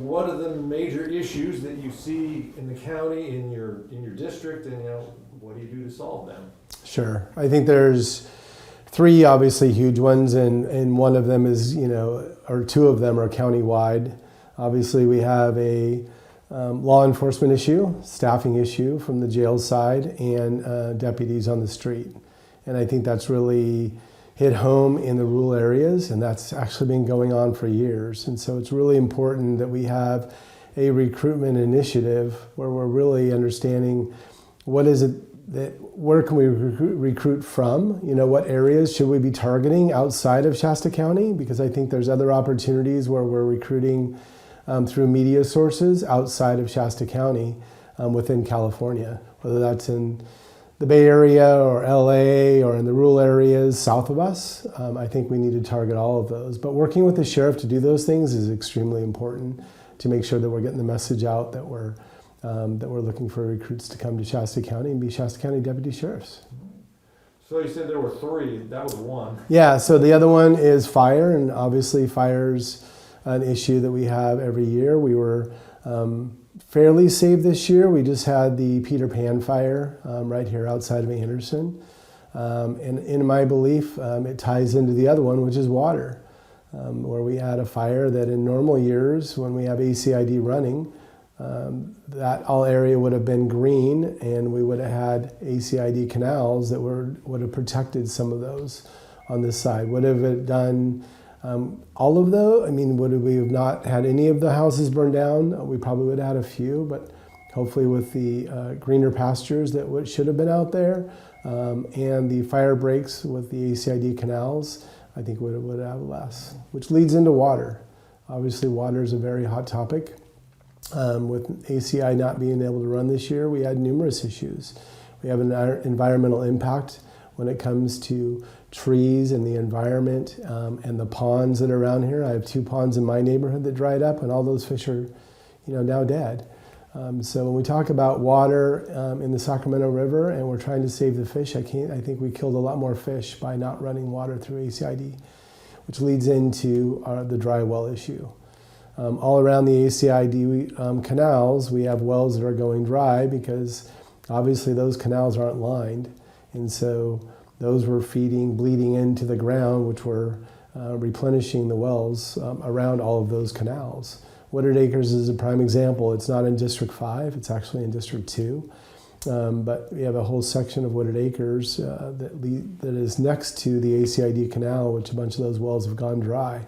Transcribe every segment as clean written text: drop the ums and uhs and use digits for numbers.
What are the major issues that you see in the county, in your district, and what do you do to solve them? Sure. I think there's three obviously huge ones, and one of them is, or two of them are countywide. Obviously, we have a law enforcement issue, staffing issue from the jail side, and deputies on the street. And I think that's really hit home in the rural areas, and that's actually been going on for years. And so it's really important that we have a recruitment initiative where we're really understanding what is it where can we recruit from? What areas should we be targeting outside of Shasta County? Because I think there's other opportunities where we're recruiting through media sources outside of Shasta County within California, whether that's in the Bay Area or LA or in the rural areas south of us. I think we need to target all of those. But working with the sheriff to do those things is extremely important to make sure that we're getting the message out that we're looking for recruits to come to Shasta County and be Shasta County deputy sheriffs. So you said there were three, that was one. Yeah, so the other one is fire, and obviously fire's an issue that we have every year. We were fairly safe this year. We just had the Peter Pan fire right here outside of Anderson. And in my belief, it ties into the other one, which is water, where we had a fire that in normal years, when we have ACID running, that all area would have been green, and we would have had ACID canals that would have protected some of those on this side. Would have it done all of those? I mean, would we have not had any of the houses burned down? We probably would have had a few, but hopefully with the greener pastures that should have been out there and the fire breaks with the ACID canals, I think we would have less, which leads into water. Obviously, water is a very hot topic. With ACI not being able to run this year, we had numerous issues. We have an environmental impact when it comes to trees and the environment and the ponds that are around here. I have 2 ponds in my neighborhood that dried up, and all those fish are, now dead. So when we talk about water in the Sacramento River and we're trying to save the fish, I think we killed a lot more fish by not running water through ACID, which leads into the dry well issue. All around the ACID canals, we have wells that are going dry because obviously those canals aren't lined. And so those were bleeding into the ground, which were replenishing the wells around all of those canals. Woodard Acres is a prime example. It's not in District 5, it's actually in District 2. But we have a whole section of Woodard Acres that is next to the ACID canal, which a bunch of those wells have gone dry.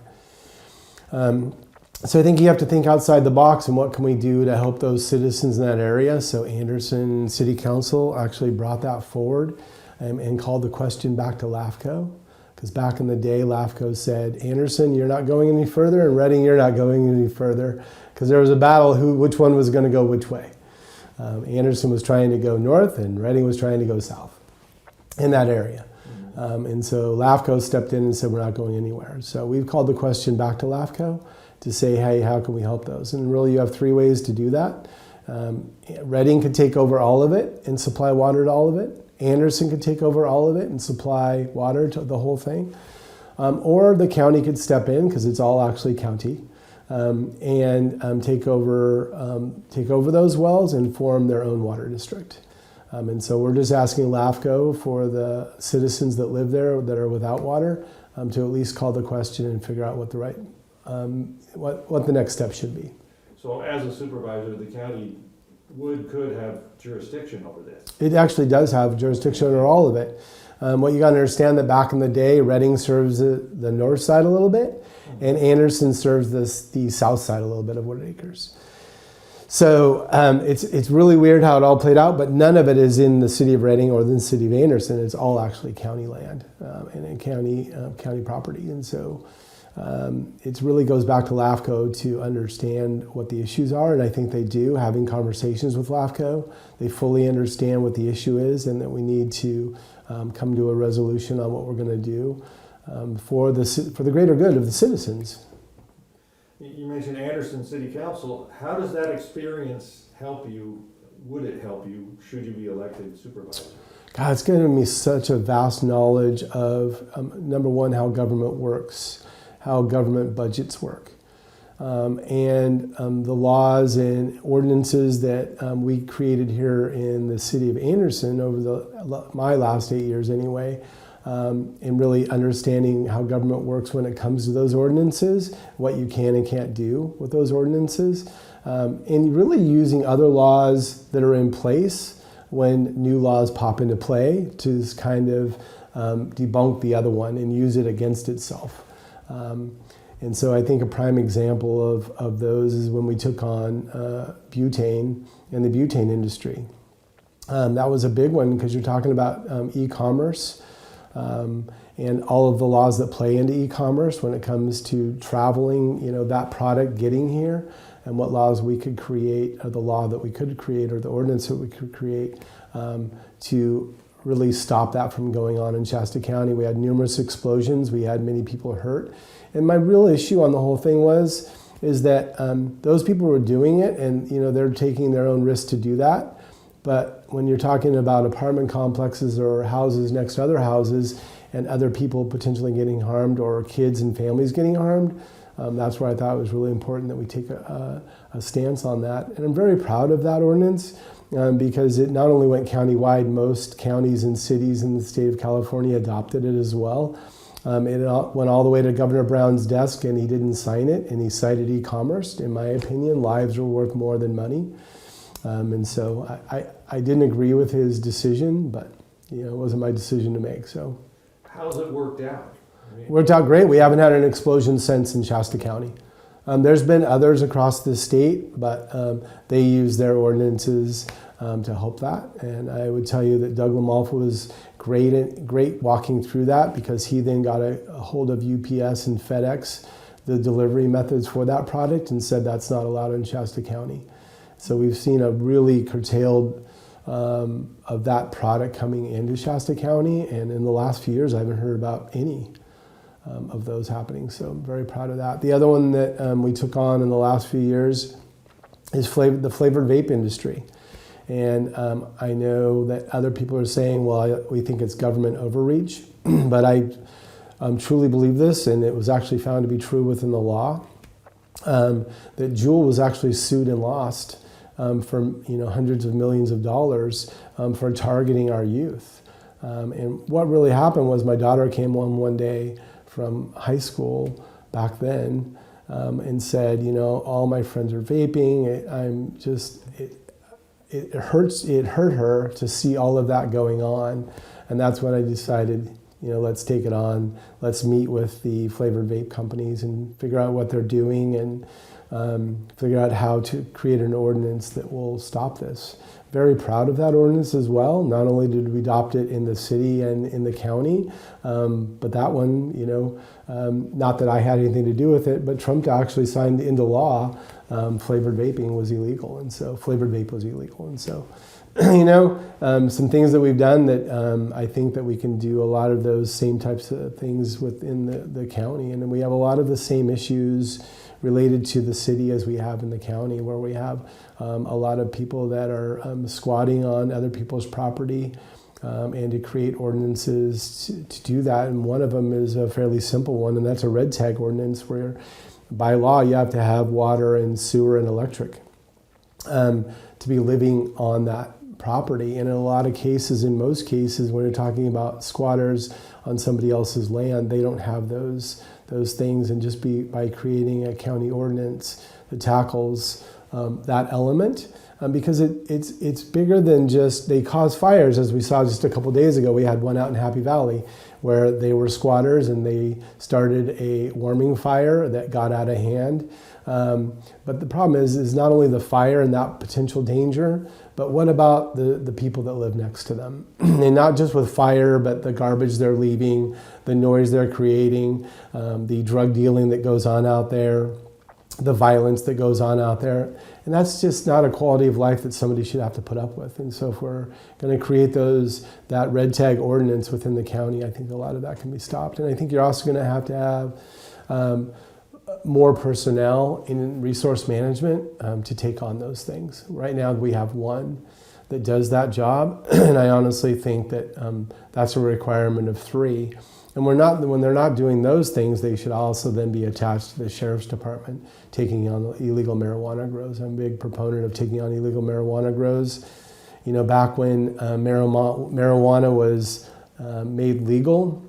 So I think you have to think outside the box and what can we do to help those citizens in that area. So Anderson City Council actually brought that forward and called the question back to LAFCO. Because back in the day, LAFCO said, Anderson, you're not going any further, and Redding, you're not going any further. Because there was a battle which one was going to go which way. Anderson was trying to go north, and Redding was trying to go south in that area. And so LAFCO stepped in and said, we're not going anywhere. So we've called the question back to LAFCO to say, hey, how can we help those? And really you have 3 ways to do that. Redding could take over all of it and supply water to all of it. Anderson could take over all of it and supply water to the whole thing. Or the county could step in, because it's all actually county, and take over those wells and form their own water district. And so we're just asking LAFCO for the citizens that live there that are without water to at least call the question and figure out what the right what the next step should be. So as a supervisor, the county could have jurisdiction over this? It actually does have jurisdiction over all of it. What you got to understand that back in the day, Redding serves the north side a little bit, and Anderson serves the south side a little bit of Woodard Acres. So it's really weird how it all played out, but none of it is in the city of Redding or the city of Anderson. It's all actually county land and county property. And so it really goes back to LAFCO to understand what the issues are, and I think they do. Having conversations with LAFCO, they fully understand what the issue is and that we need to come to a resolution on what we're going to do for the greater good of the citizens. You mentioned Anderson City Council. How does that experience help you? Would it help you should you be elected supervisor? God, it's given me such a vast knowledge of, number one, how government works, how government budgets work. the laws and ordinances that we created here in the city of Anderson over my last 8 years anyway, and really understanding how government works when it comes to those ordinances, what you can and can't do with those ordinances, and really using other laws that are in place when new laws pop into play to kind of debunk the other one and use it against itself. And so I think a prime example of those is when we took on butane and the butane industry. That was a big one because you're talking about e-commerce and all of the laws that play into e-commerce when it comes to traveling, that product getting here, and what laws we could create, or the law that we could create, or the ordinance that we could create to really stop that from going on in Shasta County. We had numerous explosions. We had many people hurt. And my real issue on the whole thing is that those people were doing it, and they're taking their own risk to do that. But when you're talking about apartment complexes or houses next to other houses and other people potentially getting harmed or kids and families getting harmed, that's where I thought it was really important that we take a stance on that. And I'm very proud of that ordinance because it not only went countywide, most counties and cities in the state of California adopted it as well. It went all the way to Governor Brown's desk, and he didn't sign it, and he cited e-commerce. In my opinion, lives are worth more than money. And so I didn't agree with his decision, but it wasn't my decision to make. So how's it worked out? Worked out great. We haven't had an explosion since in Shasta County. There's been others across the state, but they use their ordinances to help that. And I would tell you that Doug Lamalfa was great walking through that, because he then got a hold of UPS and FedEx, the delivery methods for that product, and said that's not allowed in Shasta County. So we've seen a really curtailed of that product coming into Shasta County, and in the last few years I haven't heard about any of those happening. So I'm very proud of that. The other one that we took on in the last few years is the flavored vape industry. And I know that other people are saying, well, we think it's government overreach, but I truly believe this, and it was actually found to be true within the law, that Juul was actually sued and lost for hundreds of millions of dollars for targeting our youth. And what really happened was my daughter came home one day from high school back then and said, all my friends are vaping. It hurt her to see all of that going on. And that's when I decided, let's take it on. Let's meet with the flavored vape companies and figure out what they're doing and figure out how to create an ordinance that will stop this. Very proud of that ordinance as well. Not only did we adopt it in the city and in the county, but that one, not that I had anything to do with it, but Trump actually signed into law flavored vaping was illegal, and so flavored vape was illegal. And so, some things that we've done that I think that we can do a lot of those same types of things within the county. And then we have a lot of the same issues related to the city as we have in the county, where we have a lot of people that are squatting on other people's property, and to create ordinances to do that. And one of them is a fairly simple one, and that's a red tag ordinance where by law you have to have water and sewer and electric to be living on that property. And in a lot of cases, in most cases, when you're talking about squatters on somebody else's land, they don't have those things. And just by creating a county ordinance that tackles that element, because it's bigger than just, they cause fires. As we saw just a couple days ago, we had one out in Happy Valley where they were squatters and they started a warming fire that got out of hand. But the problem is not only the fire and that potential danger, but what about the people that live next to them? And not just with fire, but the garbage they're leaving, the noise they're creating, the drug dealing that goes on out there, the violence that goes on out there. And that's just not a quality of life that somebody should have to put up with. And so if we're going to create that red tag ordinance within the county, I think a lot of that can be stopped. And I think you're also going to have more personnel in resource management to take on those things. Right now we have one that does that job, and I honestly think that that's a requirement of 3. And when they're not doing those things, they should also then be attached to the sheriff's department, taking on illegal marijuana grows. I'm a big proponent of taking on illegal marijuana grows. You know, back when marijuana was made legal,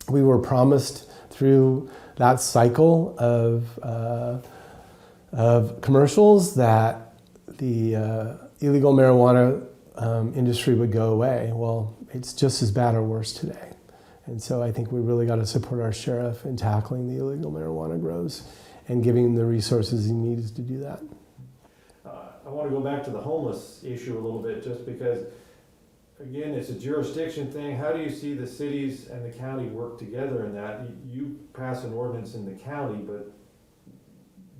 we were promised through that cycle of commercials that the illegal marijuana industry would go away. Well, it's just as bad or worse today. And so I think we really got to support our sheriff in tackling the illegal marijuana grows and giving him the resources he needs to do that. I want to go back to the homeless issue a little bit, just because, again, it's a jurisdiction thing. How do you see the cities and the county work together in that? You pass an ordinance in the county, but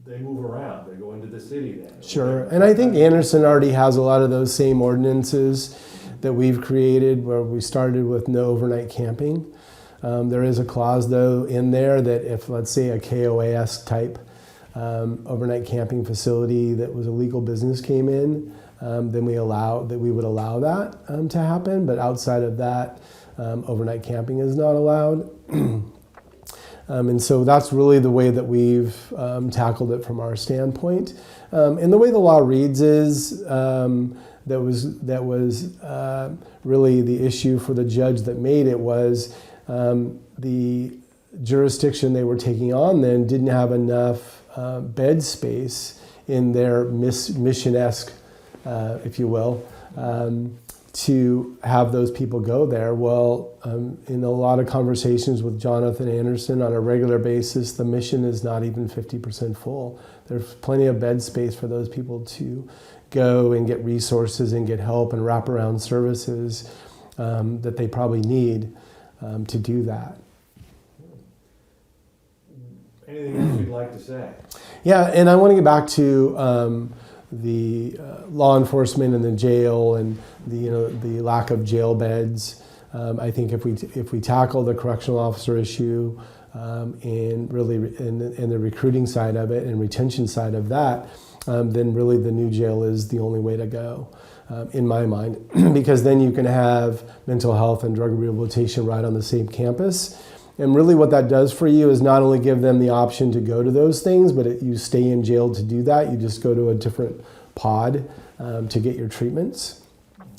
they move around. They go into the city then. Sure, and I think Anderson already has a lot of those same ordinances that we've created, where we started with no overnight camping. There is a clause, though, in there that if, let's say, a KOA-esque type overnight camping facility that was a legal business came in, then we would allow that to happen. But outside of that, overnight camping is not allowed. And so that's really the way that we've tackled it from our standpoint. And the way the law reads is that was really the issue for the judge that made it was the jurisdiction they were taking on then didn't have enough bed space in their mission-esque, if you will, to have those people go there. Well, in a lot of conversations with Jonathan Anderson on a regular basis, the mission is not even 50% full. There's plenty of bed space for those people to go and get resources and get help and wraparound services that they probably need to do that. Anything else you'd like to say? Yeah, and I want to get back to the law enforcement and the jail and the lack of jail beds. I think if we tackle the correctional officer issue and really in the recruiting side of it and retention side of that, then really the new jail is the only way to go, in my mind, because then you can have mental health and drug rehabilitation right on the same campus. And really what that does for you is not only give them the option to go to those things, but you stay in jail to do that. You just go to a different pod to get your treatments,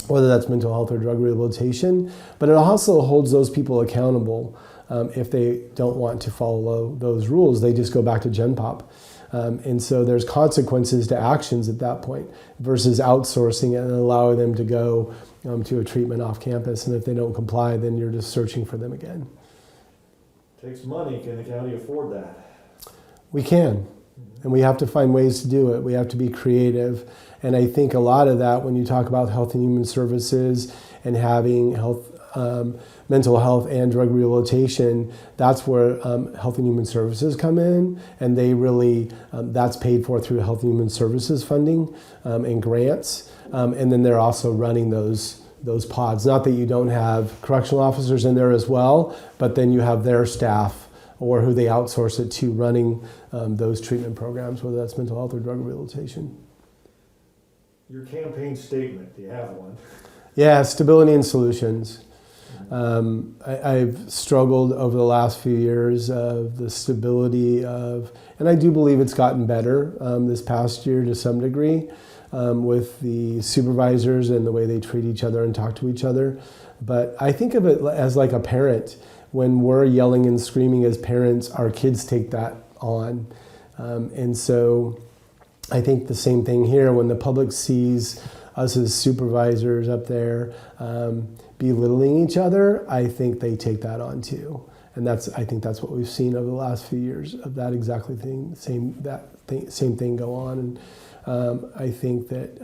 whether that's mental health or drug rehabilitation. But it also holds those people accountable. If they don't want to follow those rules, they just go back to Gen Pop. And so there's consequences to actions at that point versus outsourcing it and allowing them to go to a treatment off campus. And if they don't comply, then you're just searching for them again. Takes money. Can the county afford that? We can, and we have to find ways to do it. We have to be creative. And I think a lot of that, when you talk about health and human services and having mental health and drug rehabilitation, that's where health and human services come in, and they really, that's paid for through health and human services funding and grants. And then they're also running those pods. Not that you don't have correctional officers in there as well, but then you have their staff or who they outsource it to running those treatment programs, whether that's mental health or drug rehabilitation. Your campaign statement, do you have one? Yeah, stability and solutions. I've struggled over the last few years of the stability of, and I do believe it's gotten better this past year to some degree. With the supervisors and the way they treat each other and talk to each other. But I think of it as like a parent. When we're yelling and screaming as parents, our kids take that on. And so I think the same thing here. When the public sees us as supervisors up there belittling each other, I think they take that on too. And I think that's what we've seen over the last few years of that exactly thing, same thing go on. And I think that,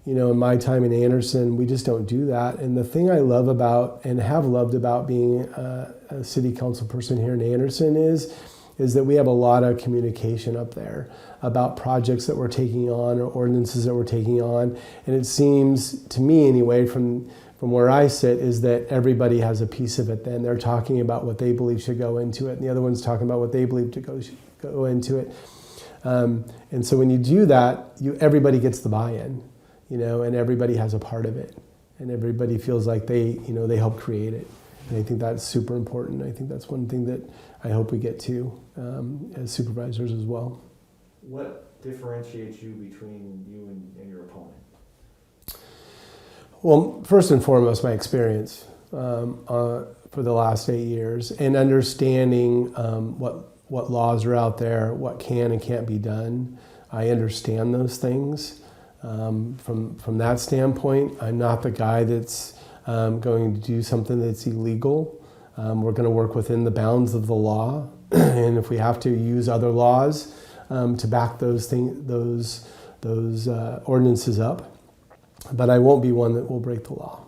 in my time in Anderson, we just don't do that. And the thing I love about and have loved about being a city council person here in Anderson is that we have a lot of communication up there about projects that we're taking on or ordinances that we're taking on. And it seems, to me anyway, from where I sit, is that everybody has a piece of it then. They're talking about what they believe should go into it, and the other one's talking about what they believe should go into it. And so when you do that, everybody gets the buy-in, and everybody has a part of it, and everybody feels like they help create it. And I think that's super important. I think that's one thing that I hope we get to as supervisors as well. What differentiates you between you and your opponent? Well, first and foremost, my experience for the last 8 years and understanding what laws are out there, what can and can't be done. I understand those things. From that standpoint, I'm not the guy that's going to do something that's illegal. We're going to work within the bounds of the law, and if we have to use other laws to back those ordinances up, but I won't be one that will break the law.